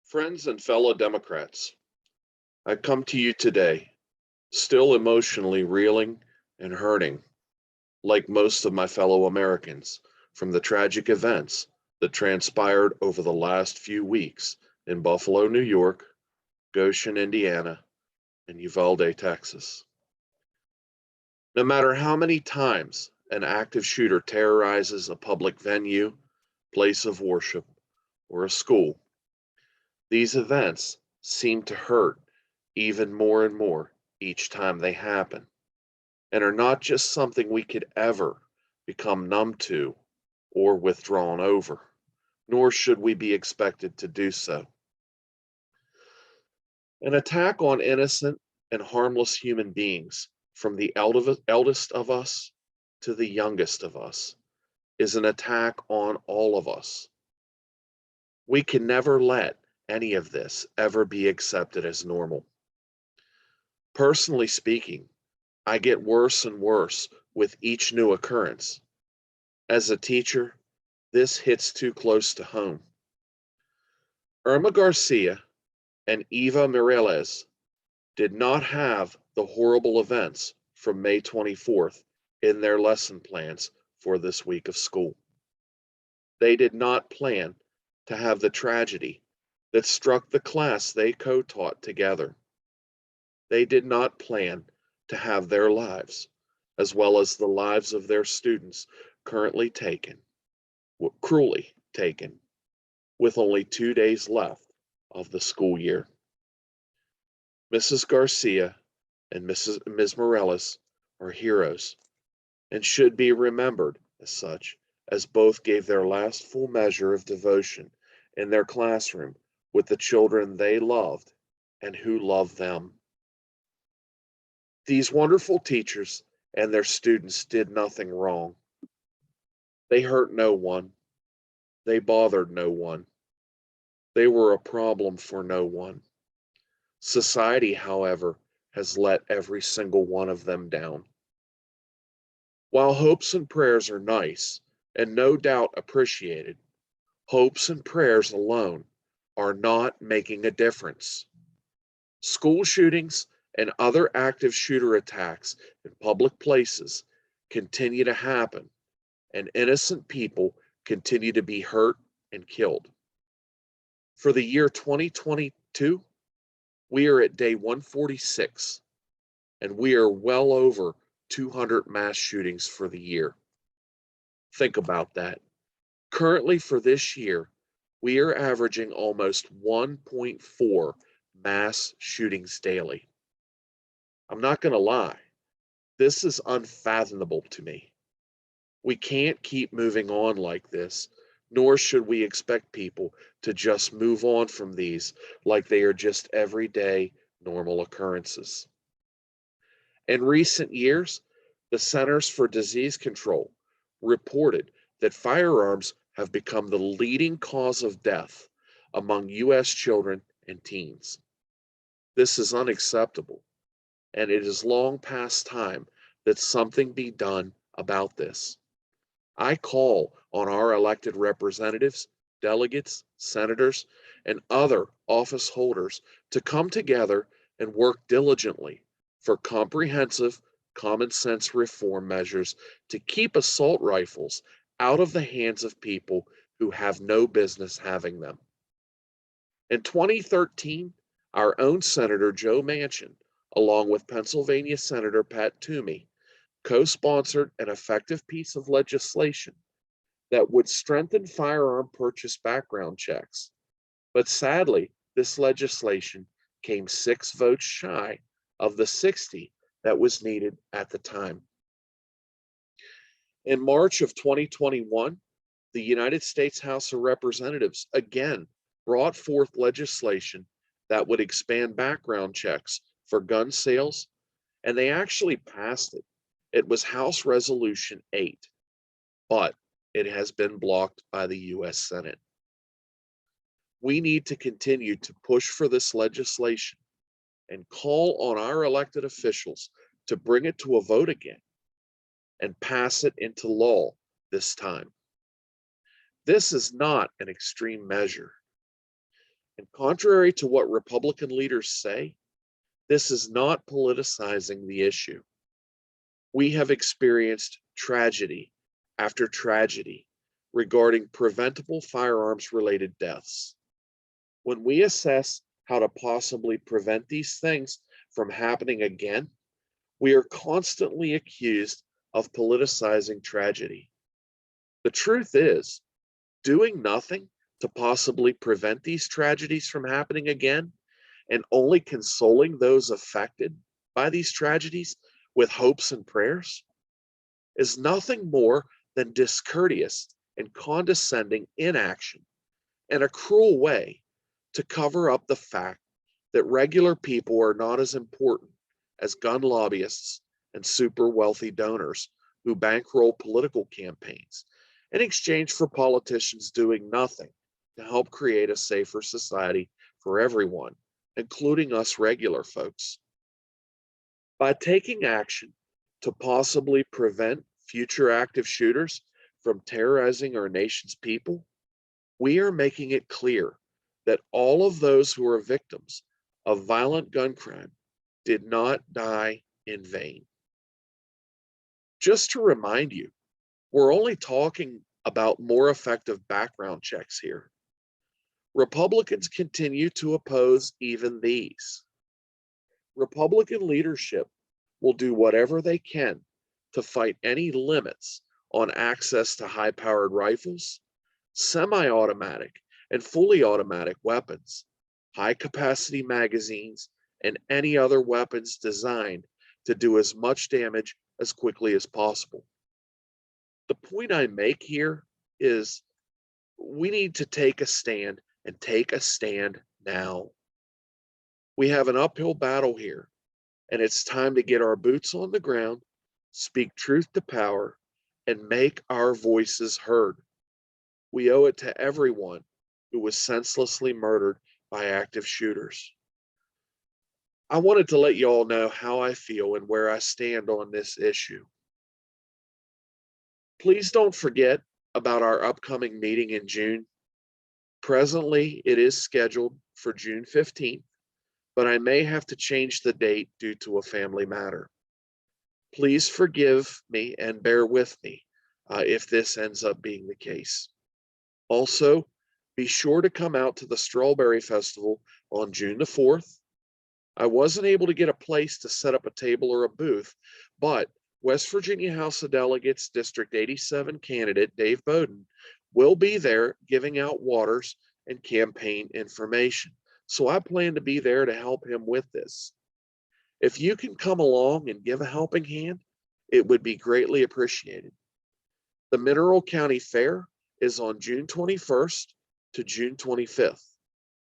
Friends and fellow Democrats, I come to you today, still emotionally reeling and hurting, like most of my fellow Americans, from the tragic events that transpired over the last few weeks in Buffalo, New York, Goshen, Indiana, and Uvalde, Texas. No matter how many times an active shooter terrorizes a public venue, place of worship, or a school, these events seem to hurt even more and more each time they happen, and are not just something we could ever become numb to or withdrawn over, nor should we be expected to do so. An attack on innocent and harmless human beings, from the eldest of us to the youngest of us, is an attack on all of us. We can never let any of this ever be accepted as normal. Personally speaking, I get worse and worse with each new occurrence. As a teacher, this hits too close to home. Irma Garcia and Eva Mireles did not have the horrible events from May 24th in their lesson plans for this week of school. They did not plan to have the tragedy that struck the class they co-taught together. They did not plan to have their lives, as well as the lives of their students, currently taken, cruelly taken, with only 2 days left of the school year. Mrs. Garcia and Ms. Morales are heroes and should be remembered as such, as both gave their last full measure of devotion in their classroom with the children they loved and who loved them. These wonderful teachers and their students did nothing wrong. They hurt no one. They bothered no one. They were a problem for no one. Society, however, has let every single one of them down. While hopes and prayers are nice and no doubt appreciated, hopes and prayers alone are not making a difference. School shootings and other active shooter attacks in public places continue to happen, and innocent people continue to be hurt and killed. For the year 2022, we are at day 146, and we are well over 200 mass shootings for the year. Think about that. Currently, for this year, we are averaging almost 1.4 mass shootings daily. I'm not going to lie, this is unfathomable to me. We can't keep moving on like this, nor should we expect people to just move on from these like they are just everyday normal occurrences. In recent years, the Centers for Disease Control reported that firearms have become the leading cause of death among U.S. children and teens. This is unacceptable, and it is long past time that something be done about this. I call on our elected representatives, delegates, senators, and other office holders to come together and work diligently for comprehensive, common sense reform measures to keep assault rifles out of the hands of people who have no business having them. In 2013, our own Senator Joe Manchin, along with Pennsylvania Senator Pat Toomey, co-sponsored an effective piece of legislation that would strengthen firearm purchase background checks. But sadly, this legislation came 6 votes shy of the 60 that was needed at the time. In March of 2021, the United States House of Representatives again brought forth legislation that would expand background checks for gun sales, and they actually passed it. It was House Resolution 8, but it has been blocked by the U.S. Senate. We need to continue to push for this legislation and call on our elected officials to bring it to a vote again and pass it into law this time. This is not an extreme measure. And contrary to what Republican leaders say, this is not politicizing the issue. We have experienced tragedy after tragedy regarding preventable firearms-related deaths. When we assess how to possibly prevent these things from happening again, we are constantly accused of politicizing tragedy. The truth is, doing nothing to possibly prevent these tragedies from happening again and only consoling those affected by these tragedies with hopes and prayers is nothing more than discourteous and condescending inaction and a cruel way to cover up the fact that regular people are not as important as gun lobbyists and super wealthy donors who bankroll political campaigns in exchange for politicians doing nothing to help create a safer society for everyone, including us regular folks. By taking action to possibly prevent future active shooters from terrorizing our nation's people, we are making it clear that all of those who are victims of violent gun crime did not die in vain. Just to remind you, we're only talking about more effective background checks here. Republicans continue to oppose even these. Republican leadership will do whatever they can to fight any limits on access to high-powered rifles, semi-automatic and fully automatic weapons, high-capacity magazines, and any other weapons designed to do as much damage as quickly as possible. The point I make here is we need to take a stand and take a stand now. We have an uphill battle here, and it's time to get our boots on the ground, speak truth to power, and make our voices heard. We owe it to everyone who was senselessly murdered by active shooters. I wanted to let you all know how I feel and where I stand on this issue. Please don't forget about our upcoming meeting in June. Presently, it is scheduled for June 15th, but I may have to change the date due to a family matter. Please forgive me and bear with me if this ends up being the case. Also, be sure to come out to the Strawberry Festival on June the 4th. I wasn't able to get a place to set up a table or a booth, but West Virginia House of Delegates District 87 candidate Dave Bowden will be there giving out waters and campaign information. So I plan to be there to help him with this. If you can come along and give a helping hand, it would be greatly appreciated. The Mineral County Fair is on June 21st to June 25th.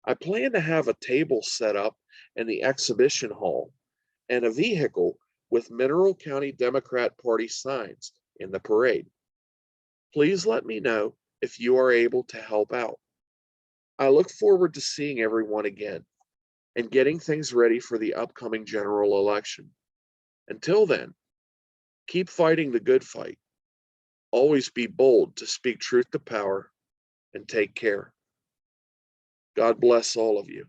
I plan to have a table set up in the exhibition hall and a vehicle with Mineral County Democrat Party signs in the parade. Please let me know if you are able to help out. I look forward to seeing everyone again and getting things ready for the upcoming general election. Until then, keep fighting the good fight. Always be bold to speak truth to power and take care. God bless all of you.